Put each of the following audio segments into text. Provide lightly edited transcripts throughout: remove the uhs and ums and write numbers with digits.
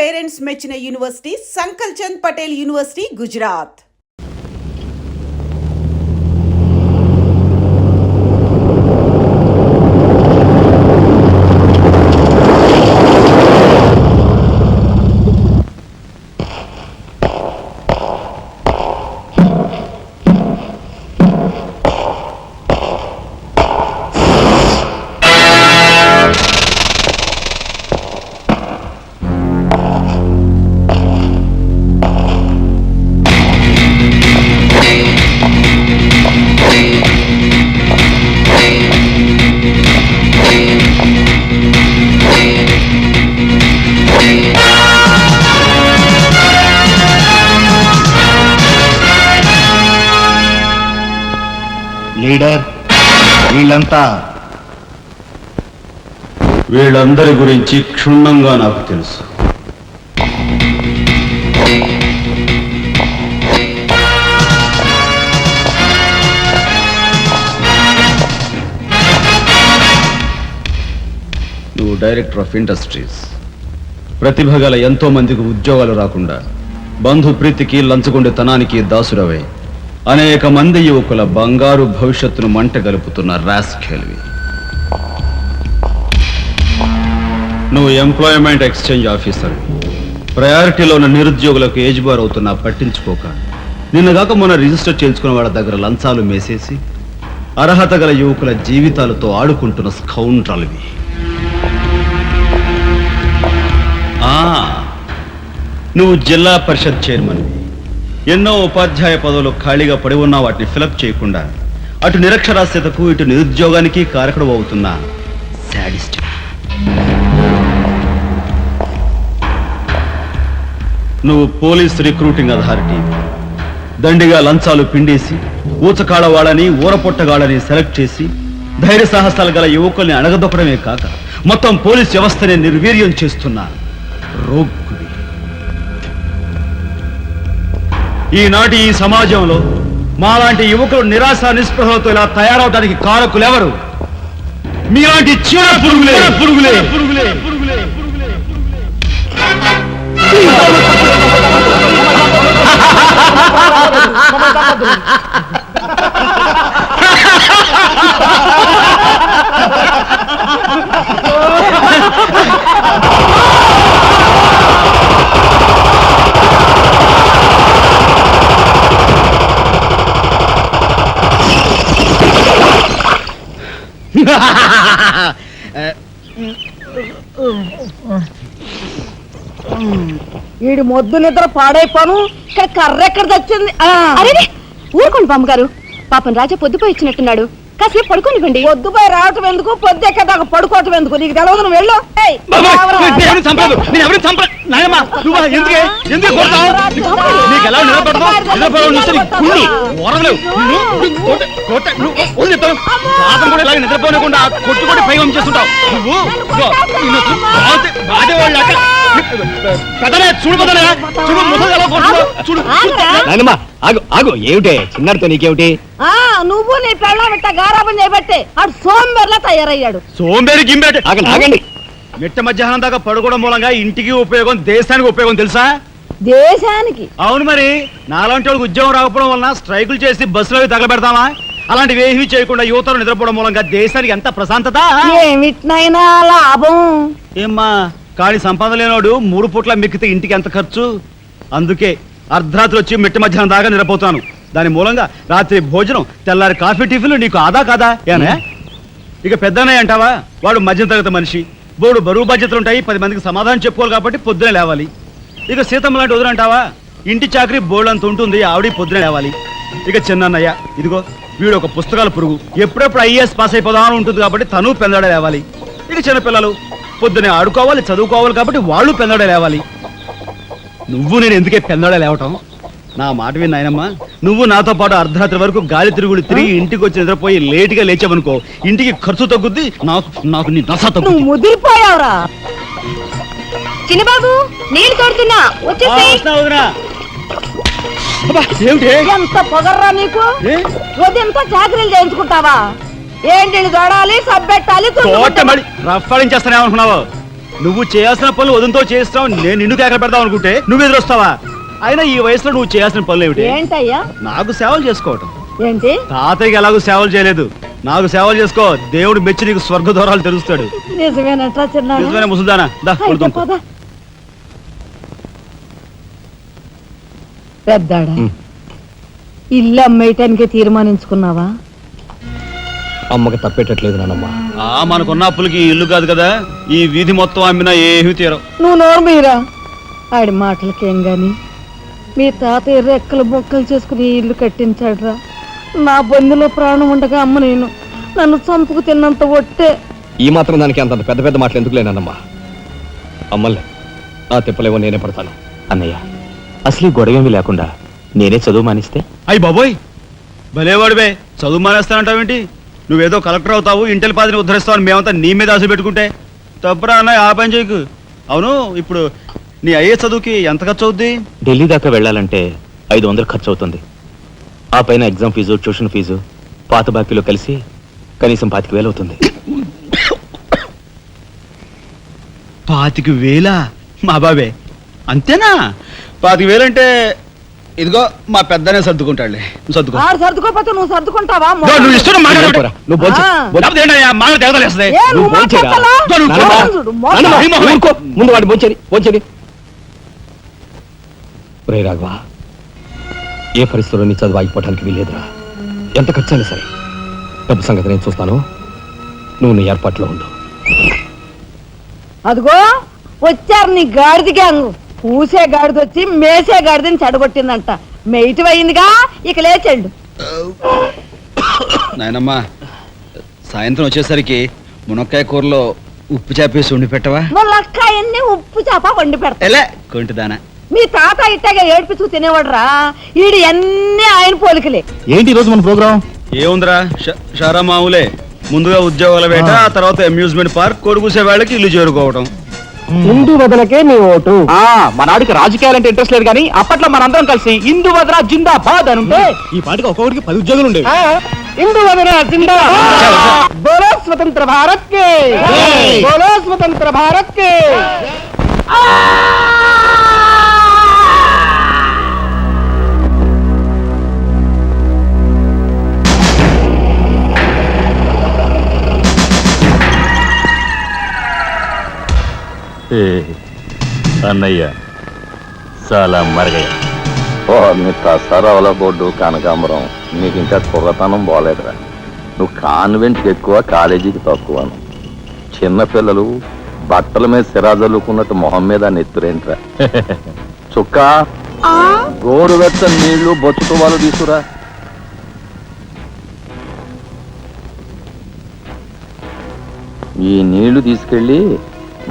Parents మెచ్చిన university Sankalchand Patel university Gujarat. Leader, వీళ్ళందరి గురించి క్షుణ్ణంగా నాకు తెలుసు. నువ్వు డైరెక్టర్ ఆఫ్ ఇండస్ట్రీస్. ప్రతిభ గల ఎంతో మందికి ఉద్యోగాలు రాకుండా బంధు ప్రీతికి లంచగొండితనానికి దాసురవై అనేక మంది యువకుల బంగారు భవిష్యత్తును మంట గలుపుతున్న రాస్కెల్వి. నువ్వు ఎంప్లాయ్మెంట్ ఎక్స్చేంజ్ ఆఫీసర్. ప్రయారిటీలో ఉన్న నిరుద్యోగులకు ఏజ్ బార్ అవుతున్నా పట్టించుకోక నిన్నగాక మొన్న రిజిస్టర్ చేయించుకున్న వాళ్ళ దగ్గర లంచాలు మేసేసి అర్హత గల యువకుల జీవితాలతో ఆడుకుంటున్న స్కౌండ్రల్వి. నువ్వు జిల్లా పరిషత్ చైర్మన్వి. ఎన్నో ఉపాధ్యాయ పదవులు ఖాళీగా పడి ఉన్నా వాటిని ఫిలప్ చేయకుండా అటు నిరక్షరాస్యతకు ఇటు నిరుద్యోగానికి కారకుడు అవుతున్న శాడిస్ట్. నువ్వు పోలీస్ రిక్రూటింగ్ అథారిటీ. దండిగా లంచాలు పిండేసి ఊచకాడవాళ్ళని ఊరపొట్టగాళ్ళని సెలెక్ట్ చేసి ధైర్య సాహసాలు గల యువకుల్ని అణగదొక్కడమే కాక మొత్తం పోలీస్ వ్యవస్థనే నిర్వీర్యం చేస్తున్నా రోగ్గువి. ఈనాటి ఈ సమాజంలో మాలాంటి యువకులు నిరాశ నిస్పృహలతో ఇలా తయారవడానికి కారకులెవరు? మీలాంటి చీడ పురుగులే పురుగులే పురుగులే పురుగులే పురుగులే. వీడి మొద్దు నిద్ర పాడైపోను. ఇక్కడ కర్ర ఎక్కడ తెచ్చింది? అరే ఊరుకోండి బామ్మగారు, పాపం రాజా పొద్దుపోయి ఇచ్చినట్టున్నాడు, కాసేపు పడుకోనివ్వండి. పొద్దుపోయి రావటం ఎందుకు, పొద్దెక్కదాకా పడుకోవటం ఎందుకు? నీకు తెలవదు, నువ్వు వెళ్ళు. నిద్రపోనకుండా కొట్టుకొని పైవం చేస్తుంటావు ఆగు. ఏమిటే చిన్నారితో నీకేమిటి? నువ్వు నీ పెళ్ళామిట్ట గారాబం చేయబట్టే అటు సోంబేర్లా తయారయ్యాడు. సోంబేరి గింబేట ఆగండి. మిట్ట మధ్యాహ్నం దాకా పడుకోవడం మూలంగా ఇంటికి ఉపయోగం, దేశానికి ఉపయోగం తెలుసా? దేశానికి? అవును మరి. నాలాంటి వాళ్ళకి ఉద్యోగం రాకపోవడం వలన స్ట్రైకులు చేసి బస్సులో తగలబెడతామా? అలాంటివి ఏమీ చేయకుండా యువతలు నిద్రపోవడం మూలంగా దేశానికి ఎంత ప్రశాంతత. ఏమిటినైనా లాభం. ఏమ్మా, కానీ సంపాదన లేనోడు 3 పూట్ల మిక్కితే ఇంటికి ఎంత ఖర్చు? అందుకే అర్ధరాత్రి వచ్చి మిట్ట మధ్యాహ్నం దాకా నిద్రపోతాను. దాని మూలంగా రాత్రి భోజనం, తెల్లారి కాఫీ, టిఫిన్లు నీకు ఆదా కాదా? ఏనా ఇక పెద్దనయ్య అంటావా? వాడు మధ్య తరగతి మనిషి, బోడు బరువు బాధ్యతలు ఉంటాయి, 10 మందికి సమాధానం చెప్పుకోవాలి కాబట్టి పొద్దునే లేవాలి. ఇక సీతమ్మ లాంటి వదిలంటావా? ఇంటి చాకరీ బోర్డు అంత ఉంటుంది, ఆవిడ పొద్దునే లేవాలి. ఇక చిన్నయ్య ఇదిగో వీడు ఒక పుస్తకాల పురుగు, ఎప్పుడెప్పుడు ఐఏఎస్ పాస్ అయిపోదామని ఉంటుంది కాబట్టి తను పెందడే లేవాలి. ఇక చిన్నపిల్లలు పొద్దునే ఆడుకోవాలి, చదువుకోవాలి కాబట్టి వాళ్ళు పెందడే లేవాలి. నువ్వు నేను ఎందుకే పెందడే లేవటం? నా మాట విని నాయనమ్మా, నువ్వు నాతో పాటు అర్ధరాత్రి వరకు గాలి తిరుగుడు తిరిగి ఇంటికి వచ్చి నిద్రపోయి లేటుగా లేచావనుకో, ఇంటికి ఖర్చు తగ్గుద్ది, నాకు నీ నస తగ్గుద్ది. ముదిరిపోయావురా చిన్నబాబు, నీళ్ళు తోడుతున్నా ఎంత పొగర్రా నీకు? ఉదయంతో చాకరీలు చేయించుకుంటావా? ఏంటి దొడాలి, సబ్బెట్టాలి, రఫాడించేస్తానేమనుకున్నావు? నువ్వు చేయాల్సిన పనులు వదంతో చేస్తావు, నేను నిన్ను కేకలు పెడతావు అనుకుంటే నువ్వు ఎదురొస్తావా? అయినా ఈ వయసులో నువ్వు చేయాల్సిన పనులు ఏమిటి? ఏంటయ్యా? నాకు సేవలు చేసుకోవటం. ఏంటి? తాతయ్యకి ఎలాగో సేవలు చేయలేదు, నాకు సేవలు చేసుకో. దేవుడు మెచ్చి నీకు స్వర్గ దూరాలు తెలుస్తాడు. నిజమేనట్రా చిన్న నిజమైన ముసుదానా, దా కొడుతుంకో. పెద్దాడా, ఇల్లు అమ్మేయటానికి తీర్మానించుకున్నావా? అమ్మకి తప్పేటట్లేదు నానమ్మ. మనకున్న అప్పులకి ఈ ఇల్లు కాదు కదా, ఈ వీధి మొత్తం అమ్మినా ఏమీ తీరం. నువ్వు నోరు మీరా, ఆడి మాటలకేం గాని మీ తాతయ్య రెక్కలు బొక్కలు చేసుకుని ఈ ఇల్లు కట్టించాడురా. నా బొందులో ప్రాణం ఉండగా అమ్మ నేను నన్ను చంపుకు తిన్నంత ఒట్టే. ఈ మాత్రం దానికి అంత పెద్ద పెద్ద మాటలు ఎందుకు లేనమ్మా? అమ్మలే, ఆ తిప్పలేవో నేనే పడతాను. అన్నయ్య, అసలు ఈ గొడవేమీ లేకుండా నేనే చదువు మానిస్తే? అయ్యి బాబోయ్, భలేవాడివే, చదువు మానేస్తానంటావేంటి? నువ్వేదో కలెక్టర్ అవుతావు, ఇంటెల్ పాదిని ఉద్ధరిస్తావు, మేమంతా నీ మీద ఆశ పెట్టుకుంటే తప్పరా అన్నయ్య, ఆ పని చేయకు. అవును, ఇప్పుడు నీ అయ్యే చదువుకి ఎంత ఖర్చు అవుద్ది? ఢిల్లీ దాకా వెళ్ళాలంటే 500 ఖర్చు అవుతుంది. ఆ పైన ఎగ్జామ్ ఫీజు, ట్యూషన్ ఫీజు, పాత బాకీలో కలిసి కనీసం 25,000 అవుతుంది. 25,000? మా బాబే అంతేనా? 25,000 అంటే ఇదిగో మా పెద్దనే సర్దుకుంటాడులే, నువ్వు సర్దుకో. ఆడు సర్దుకోపోతే నువ్వు సర్దుకుంటావా? నువ్వు ఇష్టం పోరా, నువ్వు భోంచే. ఏ, నువ్వు మాట్లాడతావా? చూడు, మోసం. ముందు వాడి భోంచేది. రే రాఘవ, ఏ పరిస్థితుల్లో నీ చదువు ఆగిపోవటానికి వీల్లేదురా. ఎంత ఖర్చైనా సరే డబ్బు సంగతి నేను చూస్తాను, నువ్వు నీ ఏర్పాట్లో ఉండు. అదిగో వచ్చారు నీ గాడిద గ్యాంగ్. పూసే గాడిద వచ్చి మేసే గాడిదని చెడగొట్టిందంట. మెయిటివ్ అయిందిగా, ఇక లేచెండు. నాయనమ్మా, సాయంత్రం వచ్చేసరికి మునక్కాయ కూరలో ఉప్పు చేపేసి వండి పెట్టవా? ములక్కాయన్ని ఉప్పు చేప వండి పెడతా. ఎలా కొంటిదానా? మీ తాత ఇట్టగా ఏడ్పిస్తూ తినేవాడురా. ఈడు అన్ని ఆయన పోలికలే. ఏంటి ఈరోజు మన ప్రోగ్రామ్? ఏముందిరా, షారా మామూలే. ముందుగా ఉద్యోగాల వేట, ఆ తర్వాత అమ్యూజ్మెంట్ పార్క్, కొడుకుసే వాళ్ళకి ఇల్లు చేరుకోవటం. హిందూ వదలకే నీ ఓటు. మనాడికి రాజకీయాలంటే ఇంట్రెస్ట్ లేదు కానీ అప్పట్లో మనందరం కలిసి హిందూ వదల జిందాబాద్ అని ఉంటే ఈ పాటికి ఒక్కొక్కడికి 10 ఉద్యోగులు ఉండేవి. హిందూ వదల జిందాబాద్. బోలో స్వతంత్ర భారత్ కే, బోలో స్వతంత్ర భారత్ కే. అన్నయ్య చాలా మరగయ్య. ఓ మీ తసారావుల బోర్డు కనకాంబరం, నీకు ఇంకా కుర్రతనం పోలేదురా. నువ్వు కాన్వెంట్కి ఎక్కువ, కాలేజీకి తక్కువను. చిన్నపిల్లలు బట్టల మీద సిరాజల్లుకున్నట్టు మొహం మీద నెత్తురేంట్రా. చుక్క గోరువెచ్చని నీళ్లు బొచ్చుతో వాళ్ళు తీసుకురా. ఈ నీళ్లు తీసుకెళ్ళి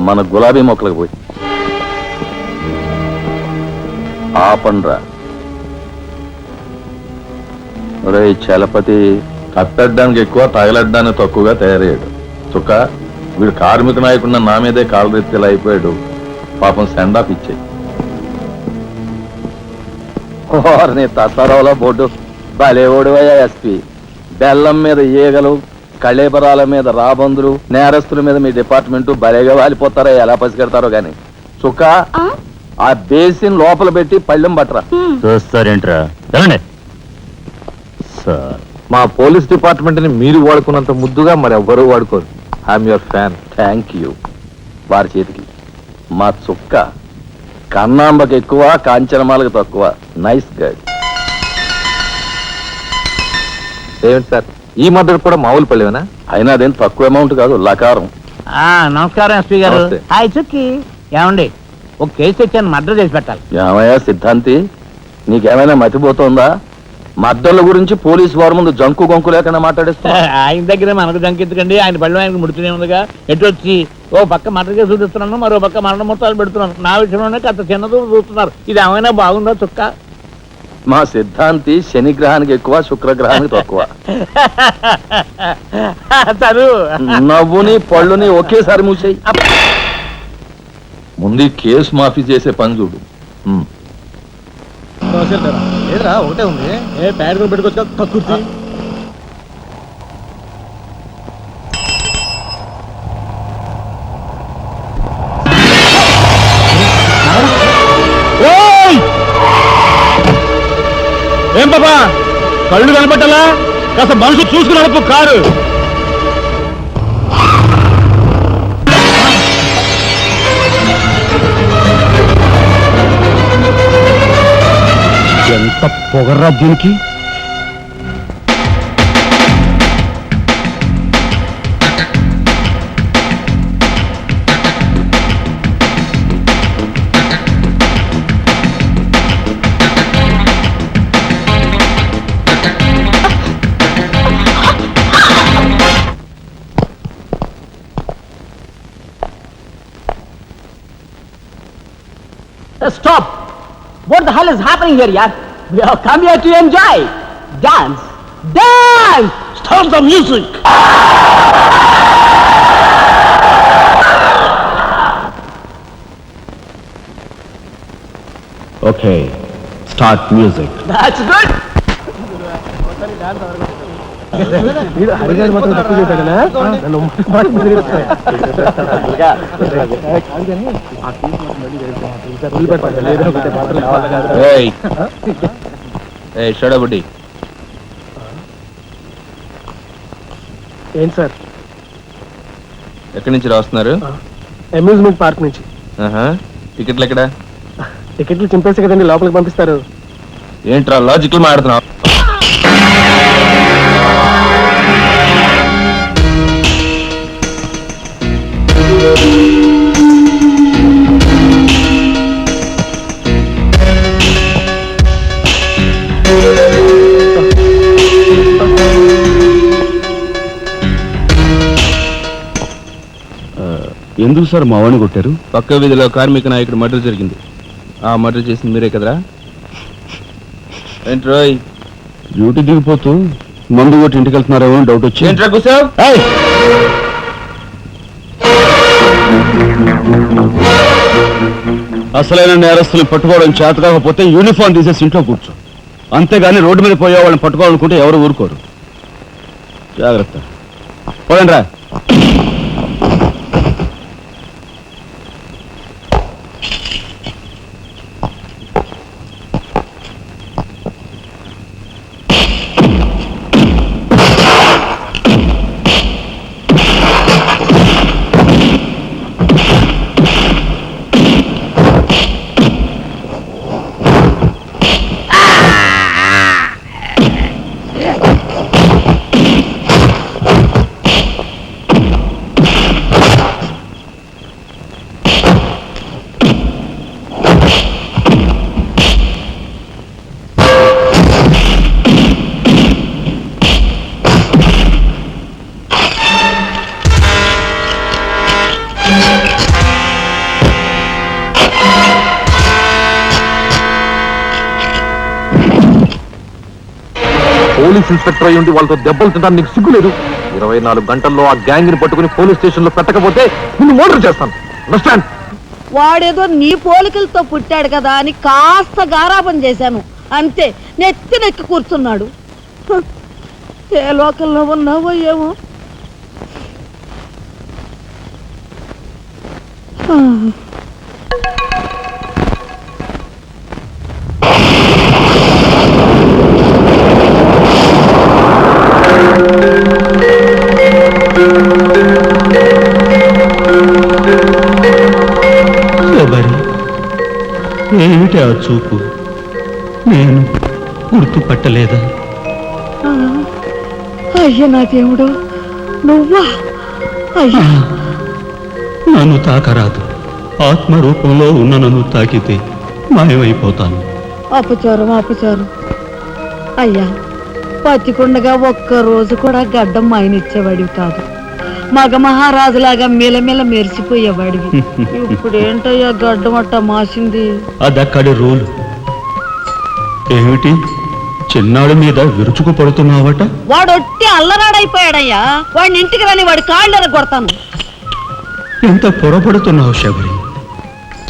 మన గులాబీ మొక్కలకు పోయి ఆపండ్రా. రే చలపతి, కట్టడానికి ఎక్కువ, తగలడ్డానికి తక్కువగా తయారయ్యాడు. చుక్క, వీడు కార్మిక నాయకుడిన నా మీదే కాలరెత్తిలా అయిపోయాడు. పాపం సెండ్ ఆఫ్ ఇచ్చాయి. నీ తసారావుల బోర్డు భలేవోడువయ్యా ఎస్పీ. బెల్లం మీద ఈగలు, కళేబరాల మీద రాబందులు, నేరస్తుల మీద మీ డిపార్ట్మెంట్ భలేగా వాలిపోతారో, ఎలా పసిగడతారో గాని. చుక్క, ఆ బేసిన్ లోపల పెట్టి పళ్ళెం పట్టరా. చూస్తారేంట్రా? సార్, మా పోలీస్ డిపార్ట్మెంట్ ని మీరు వాడుకున్నంత ముద్దుగా మరి ఎవ్వరూ వాడుకోరు. I'm your fan. Thank you. వారి చేతికి మా చుక్క కన్నాంబకి ఎక్కువ, కాంచనమాలకు తక్కువ. Nice guide. ఏమిటి సార్, ఈ మద్దతు కూడా మామూలు పళ్ళేనా? అయినా అదేం తక్కువ అమౌంట్ కాదు, లకారం. నమస్కారం ఎస్పీ గారు. నమస్తే. హాయ్ చుక్కి, ఏమండి ఒక కేసు తెచ్చాను, మర్డర్ చేసి పెట్టాలి. ఏమయ్యా సిద్ధాంతి, నీకేమైనా మతిపోతుందా? మద్దళ్ళ గురించి పోలీసు వారి ముందు జంకు గొంకు లేకుండా మాట్లాడేస్తా. ఆయన దగ్గర మనకు జంకెత్తుకండి, ఆయన పళ్ళు ఆయనకు ముడుతూనే ఉందిగా. ఎటు వచ్చి ఓ పక్క మర్డర్ కేసు చూపిస్తున్నాను, మరో పక్క మరణ మొత్తాలు పెడుతున్నాను. నా విషయంలోనే అంత చిన్నదో చూస్తున్నారు. ఇది ఏమైనా బాగుందో చుక్క? మా సిద్ధాంతి శనిగ్రహానికి ఎక్కువ, శుక్రగ్రహానికి తక్కువ. తను నవ్వుని పళ్ళుని ఒకేసారి మూసేయి. ముందు ఈ కేసు మాఫీ చేసే పని చూడు. ఏదరా ఒకటే ఉంది, ఏ ప్యాడ్ కూడా పెట్టుకోవచ్చు కక్కుర్తి. ఏం పాపా కళ్ళు కనపట్టాలా కాస్త మనసు చూసుకుని నడుపు కారు. ఎంత పొగర్రా దీనికి. Stop! What the hell is happening here, yaar? We have come here to enjoy. Dance! Dance! Start the music! Okay, start music. That's good! షడబుడ్డి ఏంటి సార్? ఎక్కడి నుంచి రాస్తున్నారు? అమ్యూజ్మెంట్ పార్క్ నుంచి. టికెట్లు ఎక్కడ? టికెట్లు చింపేసి కదండి లోపలికి పంపిస్తారు. ఏంట్రా లాజికల్ మాట్లాడుతున్నావు? ఎందుకు సార్ మా వాడిని కొట్టారు? పక్క వీధిలో కార్మిక నాయకుడు మర్డర్ జరిగింది. ఆ మర్డర్ చేసింది మీరే కదరా? ఏంట్రోయ్ డ్యూటీ దిగిపోతూ మందు కొట్టి ఇంటికి వెళ్తున్నారేమో డౌట్ వచ్చి. ఏంట్రా కూసావ్? అసలైన నేరస్తుల్ని పట్టుకోవడం చేత కాకపోతే యూనిఫామ్ తీసేసి ఇంట్లో కూర్చో. అంతేగాని రోడ్డు మీద పోయే వాళ్ళని పట్టుకోవాలనుకుంటే ఎవరు ఊరుకోరు. జాగ్రత్త. పోదండి రా. పోలీస్ ఇన్స్పెక్టర్ అయ్యి ఉండి వాళ్ళతో దెబ్బలు తింటాను నీకు సిగ్గులేదు? 24 గంటల్లో ఆ గ్యాంగ్ ని పట్టుకుని పోలీస్ స్టేషన్ లో పెట్టకపోతే నిన్ను మర్డర్ చేస్తాను. అండర్స్టాండ్? వాడేదో నీ పోలికలతో పుట్టాడు కదా అని కాస్త గారాబం చేశాను అంతే. నెత్తి కూర్చున్నాడు. ఏ లోకల్లో ఉన్నావో ఏమో. ఏమిటి ఆ చూపు? నేను గుర్తుపట్టలేదా? అయ్యా నా దేవుడు, నువ్వా? అయ్యా నన్ను తాకరాదు. ఆత్మరూపంలో ఉన్న నన్ను తాకితే మాయమైపోతాను. అపచారం అపచారం. అయ్యా పతికుండగా ఒక్కరోజు కూడా గడ్డం మాయనిచ్చేవాడివి కాదు. మగ మహారాజులాగా మెలమెల మెరిసిపోయేవాడివి. ఇప్పుడు ఏంటయ్యా గడ్డం అట్ట మాసింది? అదక్కడి రూలు. ఏమిటి చిన్నాడు మీద విరుచుకు పడుతున్నావట? వాడొట్టి అల్లరాడైపోయాడయ్యా. వాడిని ఇంటికి రాని వాడి కాళ్ళని కొడతాను. ఎంత పొరపడుతున్నావు శబరి?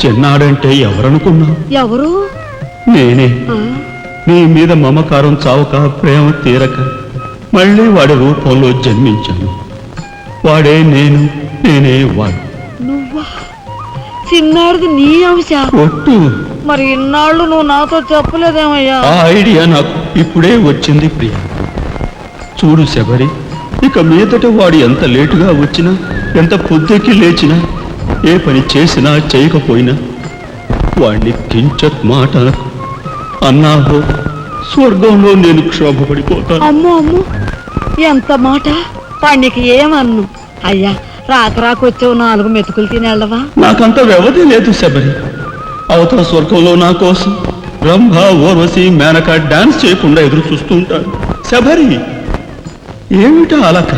చిన్నాడంటే ఎవరనుకున్నావు? ఎవరు? నేనే. నీ మీద మమకారం చావక, ప్రేమ తీరక మళ్ళీ వాడి రూపంలో జన్మించాను. వాడే నేను, నేనే వాడు. నువ్వా? చిన్నాడిది నీ అంశ? ఒట్టు మరి ఇన్నాళ్ళు నువ్వు నాతో చెప్పలేదేమయ్యా? ఆ ఐడియా నాకు ఇప్పుడే వచ్చింది ప్రియ. చూడు శబరి, ఇక మీదట వాడు ఎంత లేటుగా వచ్చినా, ఎంత పొద్దుకి లేచినా, ఏ పని చేసినా చేయకపోయినా వాడిని కించత్ మాట అనకు. అన్నాహో స్వర్గంలో నేను క్షోభపడిపోతాను. అమ్మో అమ్మో, ఎంత మాట! పండికి ఏమన్ను అయ్యా, రాకొచ్చావు 4 మెతుకులు తినేళ్ళవా? నాకంత వ్యవధి లేదు శబరి. అవతల స్వర్గంలో నా కోసం రంభ, ఊర్వశి, మేనక డాన్స్ చేయకుండా ఎదురు చూస్తూ ఉంటాను. శబరి, ఏమిటా అలక?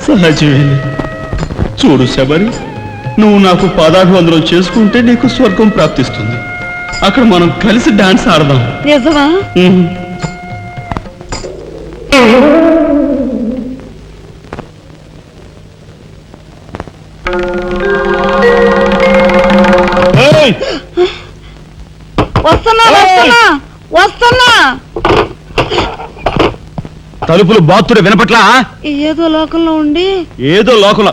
సహజమే. చూడు శబరి, నువ్వు నాకు పాదాభివందనం చేసుకుంటే నీకు స్వర్గం ప్రాప్తిస్తుంది. అక్కడ మనం కలిసి డాన్స్ ఆడదాం. నిజమా? వస్తున్నా వస్తున్నా వస్తున్నా. తలుపులు బాత్తుడు వినపట్లా? ఏదో లోకంలో ఉండి ఏదో లోకంలో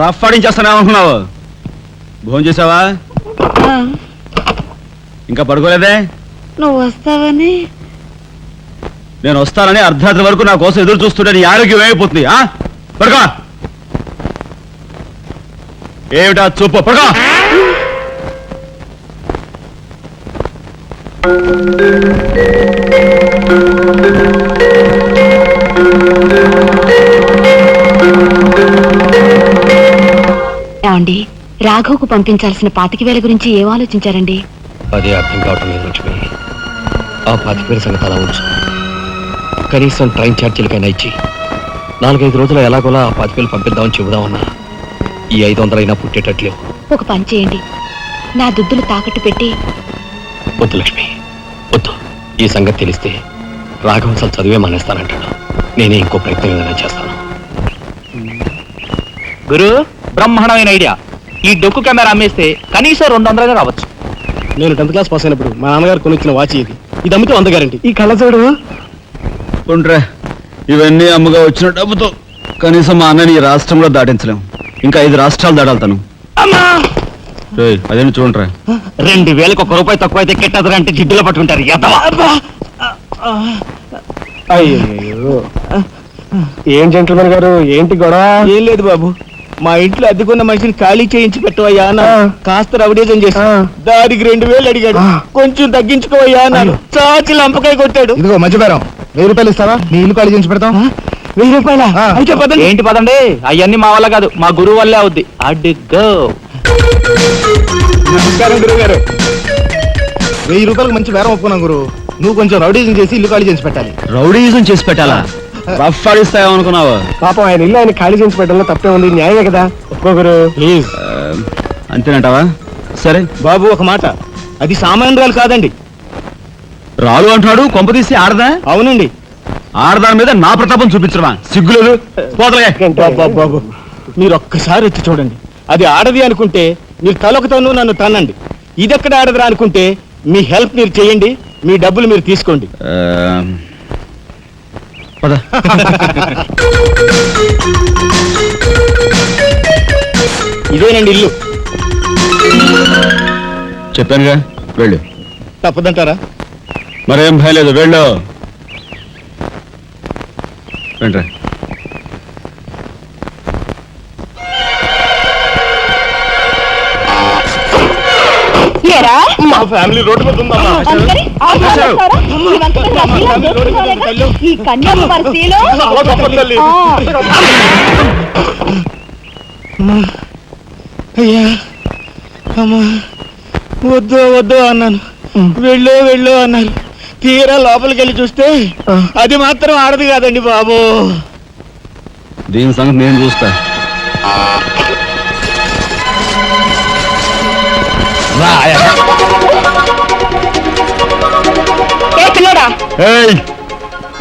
రఫ్ ఆడించేస్తానేమనుకున్నావు? భోజనం చేసావా? ఆ, ఇంకా పడుకోలేదే? నువ్వు వస్తావని. నేను వస్తానని అర్ధరాత్రి వరకు నా కోసం ఎదురు చూస్తుంటే నీ ఆరోగ్యం ఏమైపోతుంది? పడుకో. ఏమిటా చూపు? పడుకో. ఏమండి, రాఘవ్కు పంపించాల్సిన 25,000 గురించి ఏం ఆలోచించారండి? అదే అర్థం కావటం లేదు లక్ష్మి. ఆ 25,000 సంగతి అలా ఉంచు. కనీసం ట్రైన్ ఛార్జీలకైనా ఇచ్చి 4-5 రోజులు ఎలాగోలా ఆ 25,000 పంపిద్దామని చెబుదామన్నా ఈ 500 అయినా పుట్టేటట్లేవు. ఒక పని చేయండి, నా దుద్దులు తాకట్టు పెట్టి. వద్దు లక్ష్మి, వద్దు. ఈ సంగతి తెలిస్తే రాఘవ అసలు చదివే మానేస్తానంటాడు. నేనే ఇంకో ప్రయత్నం ఏదైనా చేస్తాను. గురు, బ్రహ్మాండమైన ఐడియా. ఈ డొక్కు కెమెరా అమ్మేస్తే కనీసం 200 రావచ్చు. నేను 10th క్లాస్ పాస్ అయినప్పుడు మా నాన్నగారు కొనిచ్చిన వాచ్ ఇది. ఇది అమ్మితే 100 గ్యారెంటీ. ఈ కళ్ళజోడు ఉండ్రా. ఇవన్నీ అమ్మగా వచ్చిన డబ్బుతో కనీసం మా అన్నని ఈ రాష్ట్రంలో దాటించలేం. ఇంకా 5 రాష్ట్రాలు దాడాలతాను. అదేమి చూడరా. 2,000కి 1 రూపాయి తక్కువ అయితే కెట్టదురంటే జిడ్డులో పట్టుకుంటారు. అయ్యో, ఏం జెంట్లమెన్ గారు, ఏంటి గొడవ? ఏం లేదు బాబు, మా ఇంట్లో అద్దెకున్న మనిషిని ఖాళీ చేయించి పెట్టవయ్యా అన్నాను. కాస్త రవిడేజం చేసి దానికి 2,000 అడిగాడు. కొంచెం తగ్గించుకోవయ్యా అన్నాను. చాచి లంపకాయ కొట్టాడు. ఇదిగో మధ్య బేరం, 1000 రూపాయలు ఇస్తావా? నీ ఇల్లు ఖాళీ చేయించి పెడతాం. 1000 రూపాయల? అయితే పదండి. ఏంటి పదండి, అవన్నీ మా వల్ల కాదు, మా గురువు వల్లే అవుద్ది. అడ్డుగో. నమస్కారం గురువు గారు. 1000 రూపాయలకు మంచి బేరం ఒప్పుకున్నాం గురు. నువ్వు కొంచెం రౌడీజం చేసి ఇల్లు ఖాళీ చేసి పెట్టాలి. రౌడీజం చేసి పెట్టాలా? రఫ్ ఆడిస్తాయేమనుకున్నావా? పాపం ఆయన ఇల్లు ఆయన ఖాళీ చేసి పెట్టడంలో తప్పే ఉంది. న్యాయమే కదా. ఒప్పుకో గురు, ప్లీజ్. అంతేనంటావా? సరే బాబు, ఒక మాట, అది సామాన్యురాలు కాదండి. రాలు అంటున్నాడు. కొంపదీసి ఆడదా? అవునండి. ఆడదాని మీద నా ప్రతాపం చూపించడమా? సిగ్గులేదు. పోతలే. బాబు, మీరు ఒక్కసారి వచ్చి చూడండి. అది ఆడది అనుకుంటే మీరు తలొకతోనూ నన్ను తన్నండి. ఇదెక్కడ ఆడదురా అనుకుంటే మీ హెల్ప్ మీరు చేయండి, మీ డబ్బులు మీరు తీసుకోండి. పద. ఇదేనండి ఇల్లు. చెప్పానుగా, వెళ్ళు. తప్పదంటారా? మరేం భయం లేదు, వెళ్ళు. రండి. మా ఫ్యామిలీ రోడ్డు మీద ఉందమ్మా. ఈ కన్యాకుమారి స్త్రీలో చాలా గొప్ప తల్లి. అయ్యా, అమ్మా, వద్దు వద్దు అన్నాను. వెళ్ళు అన్నాను. తీరా లోపలికి వెళ్ళి చూస్తే అది మాత్రం ఆడదు కాదండి బాబు. దీని సంగతి నేను చూస్తా.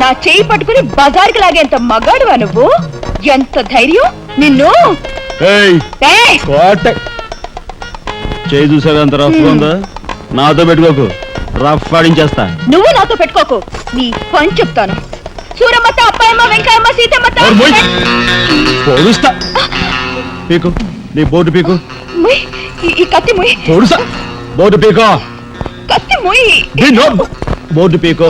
నా చేయి పట్టుకుని బజార్కి లాగేంత మగాడువా నువ్వు? ఎంత ధైర్యం నిన్ను! చేయి చూసావు ఎంత రఫ్ ఉందా? నాతో పెట్టుకోకు, రఫ్ ఆడించేస్తా. నువ్వు నాతో పెట్టుకోకు, నీ పని చెప్తాను. సూరమ్మత, అప్పాయమ్మ, వెంకాయమ్మ, సీతమ్మత. పొడుస్తా. పీకు, నీ బోర్డు పీకు. ఈ కత్తి ముయ్. పొడుస్తా. బోర్డు పీకో కత్తి మొయ్యి. బోర్డు పీకో.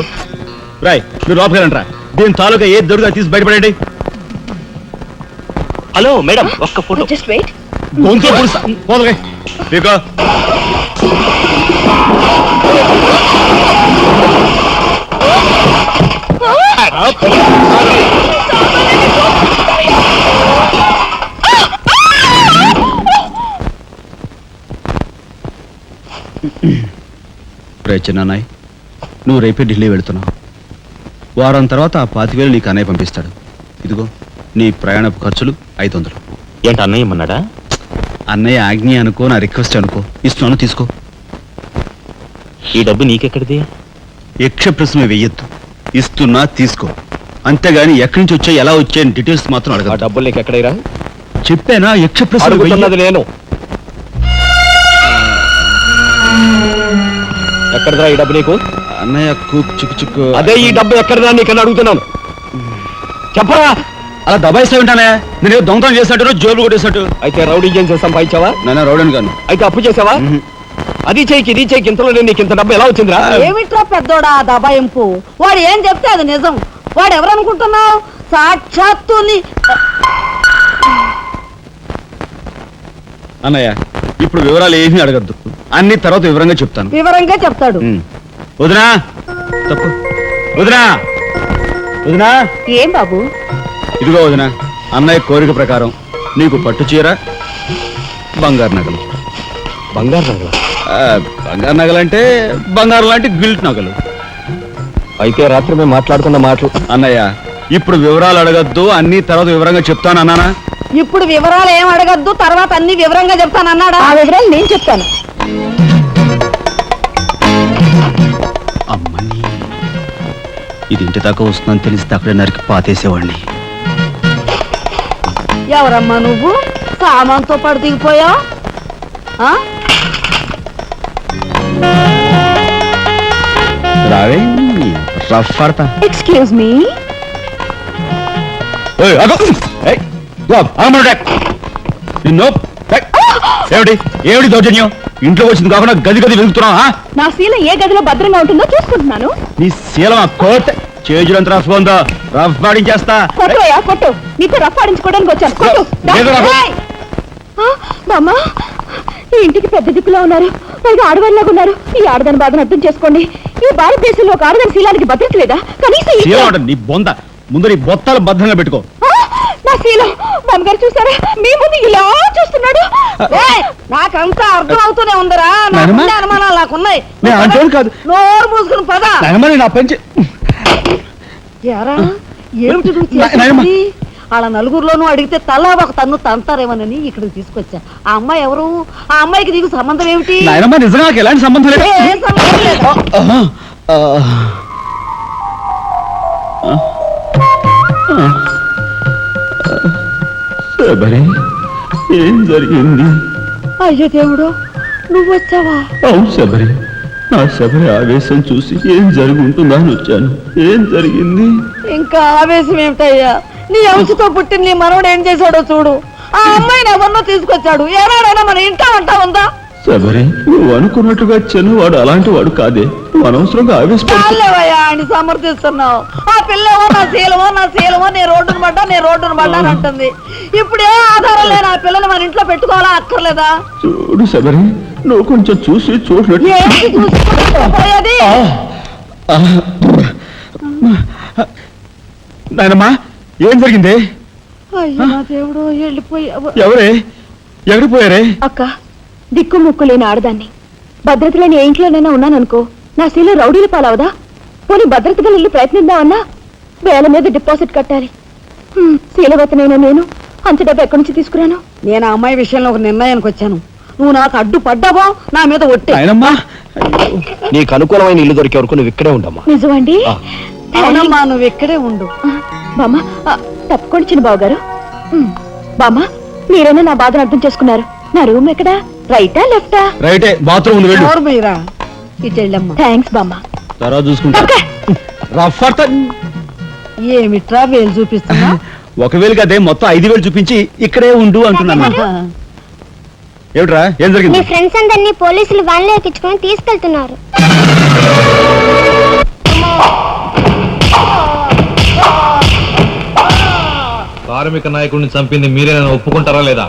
రాయ్ మీరు లోపలికి రండి రా. దీని తాలూకా ఏది దొరుకుతా తీసి బయటపడండి. హలో మేడం ఒక్క ఫోటో. Just wait. గొంతు పుడుస్తా. పోదలే పీకో. రే చిన్నాయ్, నువ్వు రేపే ఢిల్లీ వెళుతున్నావు. వారం తర్వాత ఆ 25,000 నీకు అన్నయ్య పంపిస్తాడు. ఇదిగో నీ ప్రయాణపు ఖర్చులు 500. ఏంటి అన్నయ్య ఏమన్నాడా? అన్నయ్య ఆజ్ఞ అనుకో, నా రిక్వెస్ట్ అనుకో. ఇస్తున్నాను, తీసుకో. ఈ డబ్బు నీకెక్కడిది? యక్ష ప్రశ్న వెయ్యొద్దు. ఇస్తున్నా, తీసుకో. అంతేగాని ఎక్కడి నుంచి వచ్చాయి, ఎలా వచ్చాయని డీటెయిల్స్ మాత్రం ఆ అడగ. డబ్బులు నీకు ఎక్కడైరా? చెప్పానా యక్ష ప్రశ్న అడుగుతున్నది నేను. ఎక్కడదా ఈ డబ్బు నీకు? అన్నయ్య చిక్కు చిక్కు. అదే ఈ డబ్బు ఎక్కడదా నీకని అడుగుతున్నాను. చెప్పరా? అలా దబాయిస్తా ఉంటానే. నేను దొంగతనం చేసినట్టు, జోబులు కొట్టేసినట్టు. అయితే రౌడీ చేసి సంపాదించావా? నాన్న రౌడన్ గాను. అయితే అప్పు చేసావా? అది చేయికి ఇది చేయికి ఇంతలో నేను నీకు ఇంత డబ్బు ఎలా వచ్చిందిరా? ఏమిట్రా పెద్దోడా ఆ దబాయింపు? వాడు ఏం చెప్తే అది నిజం. వాడు ఎవరనుకుంటున్నావు? సాక్షాత్తు అన్నయ్య ఇప్పుడు వివరాలు ఏమీ అడగద్దు. అన్ని తర్వాత వివరంగా చెప్తాను. వివరంగా చెప్తాడు. వదినా తప్పు. వదినా వదినా ఏం బాబు? ఇదిగో వదినా, అన్నయ్య కోరిక ప్రకారం నీకు పట్టు చీర, బంగారు నగలు. బంగారు నగల? బంగారు నగలంటే బంగారు లాంటి గిల్ట్ నగలు. అయితే రాత్రి మేము మాట్లాడుకున్న మాటలు. అన్నయ్య ఇప్పుడు వివరాలు అడగద్దు, అన్ని తర్వాత వివరంగా చెప్తాను అన్నానా? ఇప్పుడు వివరాలు ఏం అడగద్దు, తర్వాత అన్ని వివరంగా చెప్తానన్నాడా? ఆ వివరాలు నేను చెప్తాను. అమ్మని ఇది ఇంటి దాకా వస్తుందని తెలిస్తే అక్కడే నరికి పాతేసేవాడిని. ఎవరమ్మా నువ్వు? సామాన్తో పాటు దిగిపోయావు. రావే రఫ్ పడతా. Excuse me. ఏమిటి ఏమిటి దౌర్జన్యం? ఇంట్లో వచ్చింది కాకుండా గది గది వెతుకుతున్నావా? నా శీలం ఏ గదిలో భద్రంగా ఉంటుందో చూసుకుంటున్నాను. నీ శీలం ఆ కోట్ చేజులంత రఫ్ ఉందో రఫ్ పాడించేస్తా. కొట్టుయా కొట్టు. నీతో రఫ్ ఆడించుకోవడానికి వచ్చాను. కొట్టు. లేదు నాకు. బామ్మ, ఈ ఇంటికి పెద్ద దిక్కులో ఉన్నారు, పైగా ఆడవాళ్ళలాగా ఉన్నారు. ఈ ఆడదాని బాధను అర్థం చేసుకోండి. ఈ భారతదేశంలో ఒక ఆడదాని శీలానికి భద్రత లేదా? కనీసం శీలం అంటే నీ బొంద. ముందు నీ బొత్తాలు భద్రంగా పెట్టుకో. నా శీలం బామ్మగారు చూసారా? మీ ముందు ఇలా చూస్తున్నాడు. నాకంతా అర్థం అవుతూనే ఉందరా. అనుమానాలు నాకున్నాయి. నేను అంటేం కాదు. నోరు మూసుకుని పద. నా పెంచి ఎరా ఏమిటి నువ్వు నాయనమ్మ. చేసేది? వాళ్ళ నలుగురిలోనూ అడిగితే తలా ఒక తన్ను తంతారేమోనని ఇక్కడికి తీసుకొచ్చా. ఆ అమ్మాయి ఎవరు? ఆ అమ్మాయికి నీకు సంబంధం ఏమిటి? నాయనమ్మ నిజంగా నాకు ఎలాంటి సంబంధం లేదు. ఏ సంబంధం లేదా? శబరి, ఏం జరిగింది? అయ్యో దేవుడు, నువ్వు వచ్చావా? అవును శబరి, నా శబరి ఆవేశం చూసి ఏం జరుగుంటుందా అని వచ్చాను. ఏం జరిగింది? ఇంకా ఆవేశం ఏమిటయ్యా? నీ అంశతో పుట్టిన నీ మనవడు ఏం చేశాడో చూడు. ఆ అమ్మాయిని ఎవరినో తీసుకొచ్చాడు. ఏనాడైనా మన ఇంటా అంటా ఉందా? శబరి, నువ్వు అనుకున్నట్టుగా చిన్నవాడు అలాంటి వాడు కాదే. నువ్వు అనవసరంగా ఆవేశపడు. చాలేవయ్యా అని సమర్థిస్తున్నావు. ఆ పిల్లవో నా శీలమో నేను రోడ్డును పడ్డా అని అంటుంది. ఇప్పుడు ఏ ఆధారం లేని ఆ పిల్లని మన ఇంట్లో పెట్టుకోవాలా అక్కర్లేదా? చూడు శబరి, నువ్వు కొంచెం చూసి చూడలేదు. ఏంటి చూసుకోపోయేది? నాయనమ్మా ఏం జరిగింది? అయ్యో నా దేవుడు, వెళ్ళిపోయావు. ఎవరే ఎక్కడికి పోయారే? అక్క, దిక్కు ముక్కు లేని ఆడదాన్ని, భద్రత లేని ఏ ఇంట్లోనైనా ఉన్నాననుకో, నా శీల రౌడీల పాలవదా? పోనీ భద్రతగా ఇల్లు ప్రయత్నిద్దామన్నా వేల మీద డిపాజిట్ కట్టాలి. శీలవతనైనా నేను అంత డబ్బు ఎక్కడి నుంచి తీసుకురాను? నేను ఆ అమ్మాయి విషయంలో ఒక నిర్ణయానికి వచ్చాను. నువ్వు నాకు అడ్డు పడ్డావో నా మీద ఒట్టే. నాయనమ్మా నీకు అనుకూలమైన ఇల్లు దొరికే వరకు నువ్వు ఇక్కడే ఉండమ్మా. నిజమండి? అవునమ్మా, నువ్వు ఇక్కడే ఉండు. బామ్మ, తప్పుకోండి చిన్న బాబు గారు. బామ్మ, మీరైనా నా బాధను అర్థం చేసుకున్నారు. నా రూమ్ ఎక్కడా? రైటా లెఫ్టా? రైటే, బాత్రూమ్ ఉంది, వెళ్ళు. ఎవరు మీరా? ఇటు వెళ్ళమ్మా. థ్యాంక్స్ బామ్మ. తర్వాత చూసుకుంటా. రఫ్ పడతా. ఏమిట్రా వేలు చూపిస్తున్నా? ఒకవేళ అదే మొత్తం 5,000 చూపించి ఇక్కడే ఉండు అంటున్నాను. ఏమిట్రా ఏం మీ జరిగింది? ఫ్రెండ్స్ అందరినీ పోలీసులు వ్యాన్లో ఎక్కించుకొని తీసుకెళ్తున్నారు. కార్మిక నాయకుడిని చంపింది మీరే ఒప్పుకుంటారా లేదా?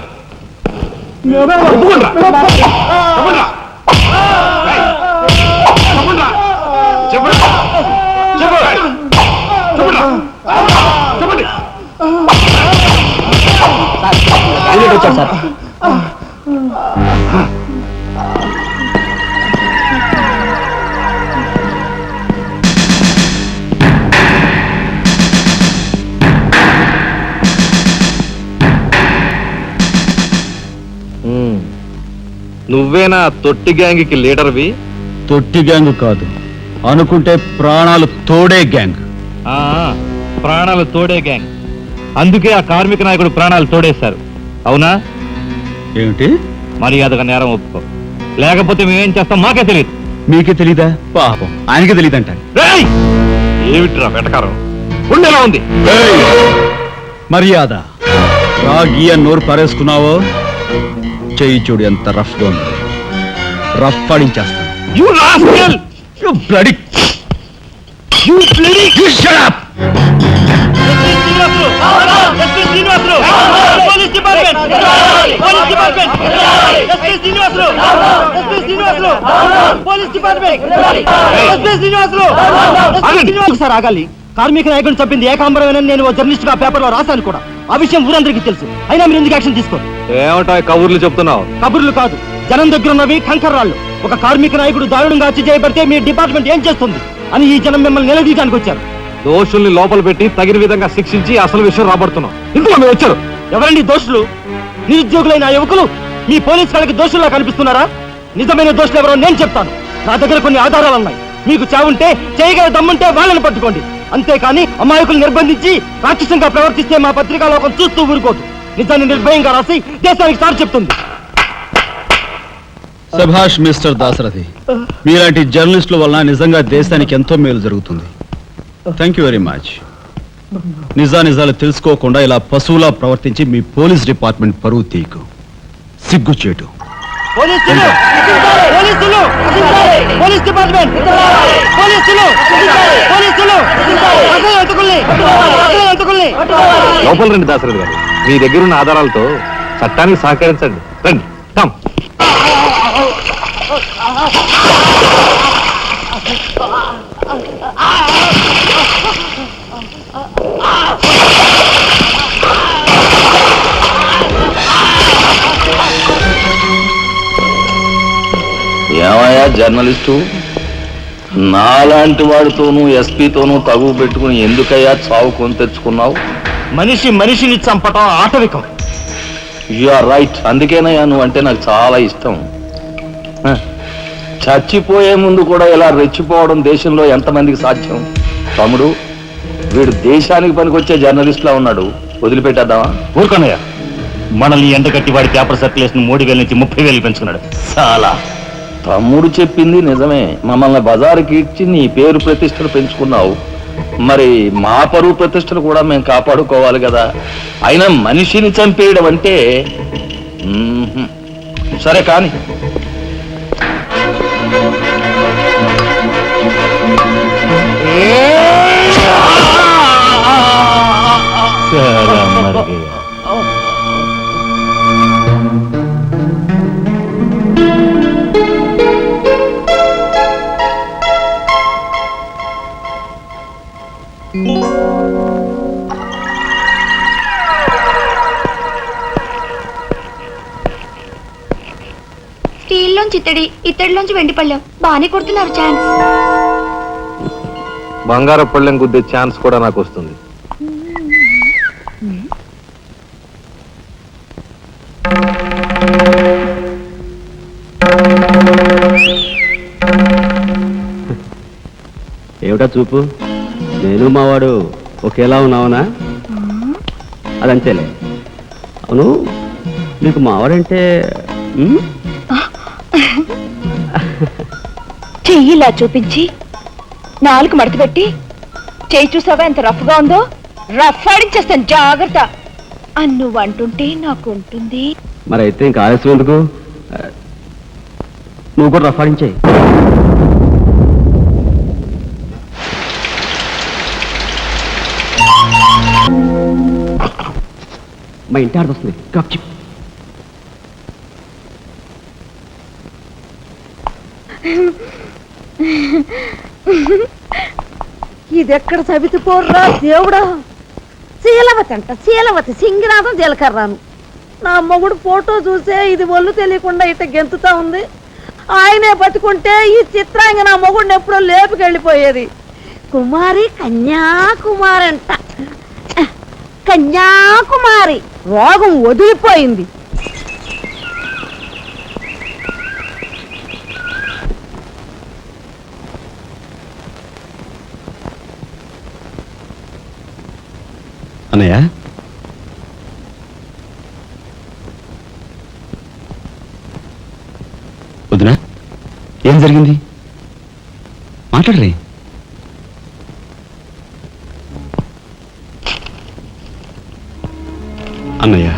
నువ్వేనా తొట్టి గ్యాంగ్కి లీడర్వి? తొట్టి గ్యాంగ్ కాదు, అనుకుంటే ప్రాణాలు తోడే గ్యాంగ్. ప్రాణాలు తోడే గ్యాంగ్. అందుకే ఆ కార్మిక నాయకుడు ప్రాణాలు తోడేశారు, అవునా? ఏమిటి? మర్యాదగా నేరం ఒప్పుకో, లేకపోతే మేమేం చేస్తాం మాకే తెలియదు. మీకే తెలీదా? పాపం ఆయనకే తెలియదంట. ఏమిట్రా వెటకారం? ఉండేలా ఉంది. మర్యాద రాగి అని నోరు పారేసుకున్నావో చెయ్యి చూడు ఎంత రఫ్ గా ఉంది. Rough పాడించేస్తాను. You rascal! You bloody... You bloody... You shut up! ఒకసారి ఆగాలి. కార్మిక నాయకుడిని చంపింది ఏకాంబరమేనని నేను జర్నలిస్ట్ గా పేపర్ లో రాశాను కూడా. ఆ విషయం ఊరందరికీ తెలుసు. అయినా మీరు ఎందుకు యాక్షన్ తీసుకోరు? ఏమిటా కబుర్లు చెప్తున్నావు? కబుర్లు కాదు, జనం దగ్గర ఉన్నవి కంకర్రాళ్ళు. ఒక కార్మిక నాయకుడు దారుణంగా హత్య చేయబడితే మీ డిపార్ట్మెంట్ ఏం చేస్తుంది అని ఈ జనం మిమ్మల్ని నిలదీయడానికి వచ్చారు. దోషుల్ని లోపల పెట్టి తగిన విధంగా శిక్షించి అసలు విషయం రాబడుతున్నాం. ఇందులో మీరు వచ్చారు. ఎవరండి దోషులు? నిరుద్యోగులైన ఆ యువకులు మీ పోలీస్ వాళ్ళకి దోషుల్లా కనిపిస్తున్నారా? నిజమైన దోషులు ఎవరో నేను చెప్తాను. నా దగ్గర కొన్ని ఆధారాలు ఉన్నాయి. మీకు చావుంటే చేయగల దమ్ముంటే వాళ్ళని పట్టుకోండి. అంతేకాని అమాయకులు నిర్బంధించి రాక్షసంగా ప్రవర్తిస్తే మా పత్రికా లోకం చూస్తూ ఊరుకోదు. నిజాన్ని నిర్భయంగా రాసి దేశానికి సార్ చెప్తుంది. సభాష్ మిస్టర్ దాశరథి, మీలాంటి జర్నలిస్టుల వలన నిజంగా దేశానికి ఎంతో మేలు జరుగుతుంది. Thank you very much. నిజాలు తెలుసుకోకుండా ఇలా పశువులా ప్రవర్తించి మీ పోలీస్ డిపార్ట్మెంట్ పరువు తీయకు. సిగ్గుచేటు. పోలీసులు! పోలీసులు! Police department! పోలీసులు! పోలీసులు! అసలు ఎంతకుల్ని! అసలు ఎంతకుల్ని! లోపల రండి దాశరథి గారు, మీ దగ్గరున్న ఆధారాలతో చట్టానికి సహకరించండి. రండి, కమ్. ఏమయ్యా జర్నలిస్టు, నాలాంటి వాడితోనూ ఎస్పీతోనూ తగువ పెట్టుకుని ఎందుకయ్యా చావు కొని తెచ్చుకున్నావు? మనిషిని చంపటం ఆటవికం. You are right. అందుకేనయ్యా నువ్వంటే నాకు చాలా ఇష్టం. చచ్చిపోయే ముందు కూడా ఇలా రెచ్చిపోవడం దేశంలో ఎంతమందికి సాధ్యం? తమ్ముడు, వీడు దేశానికి పనికొచ్చే జర్నలిస్ట్లా ఉన్నాడు. వదిలిపెట్టేద్దామా? ఊరుకోనయ్యా, మనల్ని ఎండగట్టి వాడి పేపర్ సర్క్యులేషన్ 3,000 నుంచి 30,000 పెంచుకున్నాడు. చాలా. తమ్ముడు చెప్పింది నిజమే. మమ్మల్ని బజారుకి ఇచ్చి నీ పేరు ప్రతిష్టలు పెంచుకున్నావు. మరి మా పరువు ప్రతిష్టలు కూడా మేము కాపాడుకోవాలి కదా. అయినా మనిషిని చంపేయడం అంటే సరే కానీ. స్టీల్లోంచి ఇత్తడిలోంచి వెండి పళ్ళెం బాగానే కొడుతున్నారు. ఛాన్స్. బంగారు పళ్ళెం గుద్దే ఛాన్స్ కూడా నాకు వస్తుంది. ఏమిటా చూపు? నేను మావాడు ఒకేలా ఉన్నావునా? అదంతేలే. అవును, నీకు మావాడంటే చెయ్యిలా చూపించి నాలుగు మడత పెట్టి చెయ్యి చూసావా ఎంత రఫ్ గా ఉందో? రఫ్ ఆడించేస్తాను, జాగ్రత్త. నువ్వు అంటుంటే నాకు ఉంటుంది. మరి అయితే ఇంకా ఆలస్యం ఎందుకు? నువ్వు కూడా రఫాడించే. మా ఇంటి ఆడదొస్తుంది డ్రాప్ చిప్. ఇదెక్కడ సవితి పోర్రా దేవుడా. శీలవతి అంట, శీలవతి సింగినాథం జీలకర్రాను. నా మొగుడు ఫోటో చూసే ఇది ఒళ్ళు తెలియకుండా ఇట గెంతుతా ఉంది. ఆయనే బతుకుంటే ఈ చిత్రాంగ నా మొగుడిని ఎప్పుడో లేపుకెళ్ళిపోయేది. కుమారి కన్యాకుమారి అంట, కన్యాకుమారి. రోగం వదిలిపోయింది. అన్నయ్య, వదినా, ఏం జరిగింది? మాట్లాడరే. అన్నయ్య,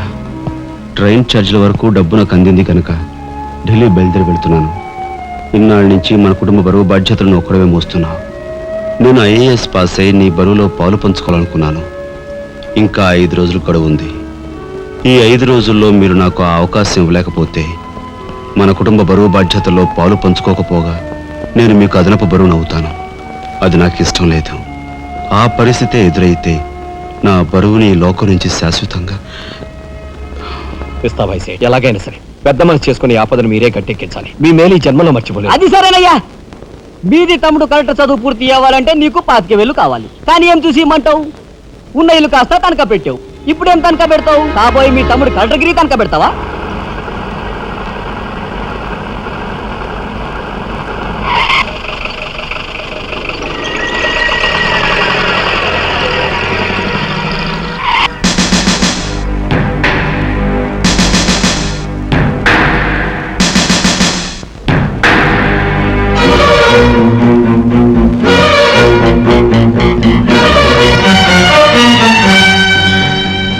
ట్రైన్ ఛార్జీల వరకు డబ్బు నాకు అందింది కనుక ఢిల్లీ బయలుదేరి వెళ్తున్నాను. ఇన్నాళ్ళ నుంచి మన కుటుంబ బరువు బాధ్యతలను ఒక్కడమే మోస్తున్నావు. నేను ఐఏఎస్ పాస్ అయి నీ బరువులో పాలు పంచుకోవాలనుకున్నాను. ఇంకా 5 రోజులు గడువు ఉంది. ఈ 5 రోజుల్లో మీరు నాకు ఆ అవకాశం ఇవ్వలేకపోతే మన కుటుంబ బరువు బాధ్యతల్లో పాలు పంచుకోకపోగా నేను మీకు అదనపు బరువును అవుతాను. అది నాకు ఇష్టం లేదు. ఆ పరిస్థితే ఎదురైతే నా బరువుని ఈ లోకం నుంచి శాశ్వతంగా ఇస్తా వయసే. ఎలాగైనా సరే పెద్ద మనసు చేసుకుని ఆపదను మీరే గట్టెక్కించాలి. మీ మేలు ఈ జన్మలో మర్చిపోలేదు. అది సరేనయ్యా. మీది తమ్ముడు కరెక్ట్ చదువు పూర్తి అవ్వాలంటే నీకు 25,000 కావాలి. కానీ ఏం చూసి ఇమ్మంటావు? ఉన్న ఇల్లు కాస్త తనఖా పెట్టావు. ఇప్పుడేం తనఖా పెడతావు? కాబోయే మీ తమ్ముడు కలెక్టర్గిరి తనఖా పెడతావా?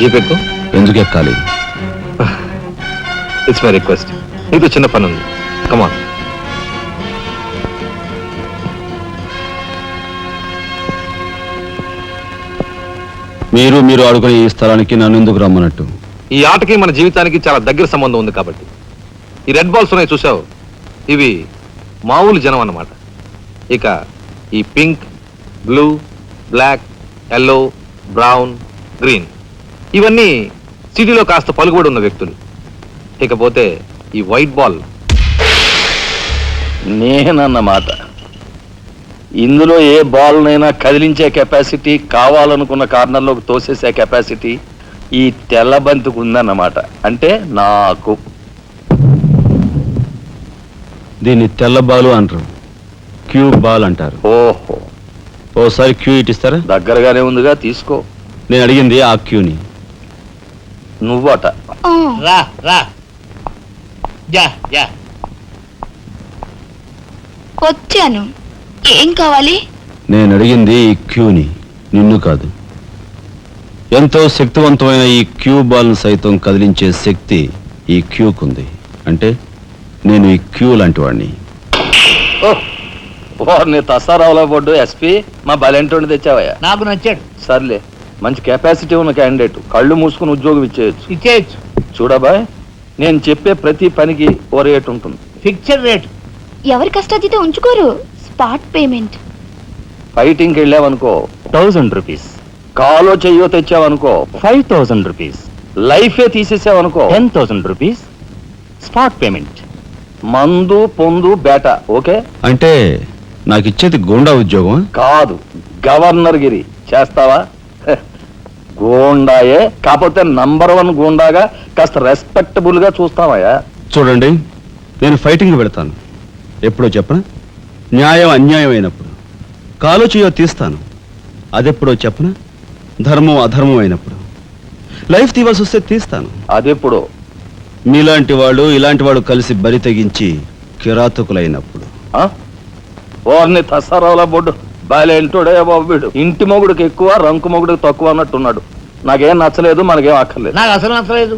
జీపెక్కు. ఎందుకు ఎక్కాలి? It's my request. నీకు చిన్న పని ఉంది. కమాన్. మీరు ఆడుకునే ఈ స్థలానికి నన్ను ఎందుకు రమ్మన్నట్టు? ఈ ఆటకి మన జీవితానికి చాలా దగ్గర సంబంధం ఉంది కాబట్టి. ఈ రెడ్ బాల్స్ ఉన్నాయి చూసావు, ఇవి మామూలు జనం అన్నమాట. ఇక ఈ pink, blue, black, yellow, brown, green ఇవన్నీ సిటీలో కాస్త పలుకుబడి ఉన్న వ్యక్తులు. ఇకపోతే ఈ వైట్ బాల్ నేనన్నమాట. ఇందులో ఏ బాల్నైనా కదిలించే కెపాసిటీ, కావాలనుకున్న కార్నర్లోకి తోసేసే కెపాసిటీ ఈ తెల్ల బంతికి ఉందన్నమాట. అంటే నాకు. దీన్ని తెల్ల బాలు అంటారు, క్యూ బాల్ అంటారు. ఓహో, ఓసారి క్యూ ఇటిస్తారా? దగ్గరగానే ఉందిగా, తీసుకో. నేను అడిగింది ఆ క్యూని. నువ్వట. రా రా. Yeah yeah. వచ్చాను. ఏం కావాలి? నేను అడిగింది ఈ క్యూని, నిన్ను కాదు. ఎంతో శక్తివంతమైన ఈ క్యూ బాల్ను సైతం కదిలించే శక్తి ఈ క్యూకుంది. అంటే నేను ఈ క్యూ లాంటి వాడిని. నీ తసారావులో బొడ్డు ఎస్పీ మా బలెంటోని తెచ్చావయ్యా. నాకు నచ్చాడు. సర్లే, మంచి కెపాసిటీ ఉన్న క్యాండిడేట్. కళ్ళు మూసుకుని ఉద్యోగం ఇచ్చేయచ్చు. చూడబాయ్, నేను చెప్పే ప్రతి పనికి ఓ రేట్ ఉంటుంది. Fixed rate. ఎవరి కష్టాతీత ఉంచుకోరు. Spot payment. ఫైటింగ్కి వెళ్ళావనుకో 1000 రూపీస్. కాలో చెయ్యో తెచ్చావనుకో 5000 రూపీస్. లైఫే తీసేసావనుకో 10,000 రూపీస్ స్పాట్ పేమెంట్. మందు పొందు బేట. ఓకే? అంటే నాకు ఇచ్చేది గోండా ఉద్యోగం కాదు, గవర్నర్ గిరి. చేస్తావా? గోండాయే, కాకపోతే నంబర్ 1 గోండాగా కాస్త రెస్పెక్టబుల్ గా చూస్తావయ్యా. చూడండి, నేను ఫైటింగ్ పెడతాను. ఎప్పుడో చెప్పనా? న్యాయం అన్యాయం అయినప్పుడు. కాలో చేయో తీస్తాను. అదెప్పుడో చెప్పనా? ధర్మం అధర్మం అయినప్పుడు. లైఫ్ తీవాల్సి వస్తే తీస్తాను. అదెప్పుడో? మీలాంటి వాళ్ళు ఇలాంటి వాడు కలిసి బరి తెగించి కిరాతకులైనప్పుడు. ఓర్ని తసారావుల బొడ్డు బాలేంటోడే బాబు వీడు. ఇంటి మొగుడికి ఎక్కువ, రంకు మొగుడికి తక్కువ అన్నట్టున్నాడు. నాకేం నచ్చలేదు, మనకేం అక్కర్లేదు. నాకు అసలు నచ్చలేదు.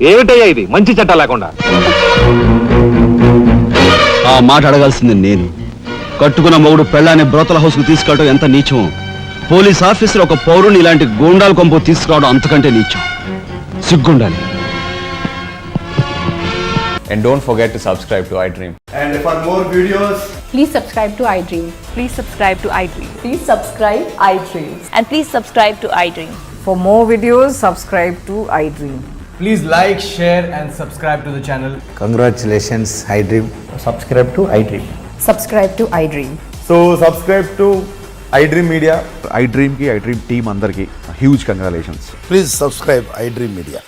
ఏమిటయ్యా ఇది మంచి చట్ట లేకుండా? ఆ మాట అడగాల్సింది నేను. కట్టుకున్న మొగుడు పెళ్ళాన్ని బ్రోతల హౌస్కు తీసుకెళ్ళడం ఎంత నీచమో, పోలీస్ ఆఫీసర్ ఒక పౌరుని ఇలాంటి గూండాల కొంపు తీసుకురావడం అంతకంటే నీచం. సిగ్గుండాలి. And don't forget to subscribe to iDream. And for more videos, Please subscribe to iDream. Please subscribe to iDream. Please subscribe iDream. And please subscribe to iDream. For more videos, subscribe to iDream. Please like, share and subscribe to the channel. congratulations, iDream. Subscribe to iDream. Subscribe to iDream. So subscribe to iDream Media. iDream team అందరికి huge congratulations. Please subscribe iDream Media.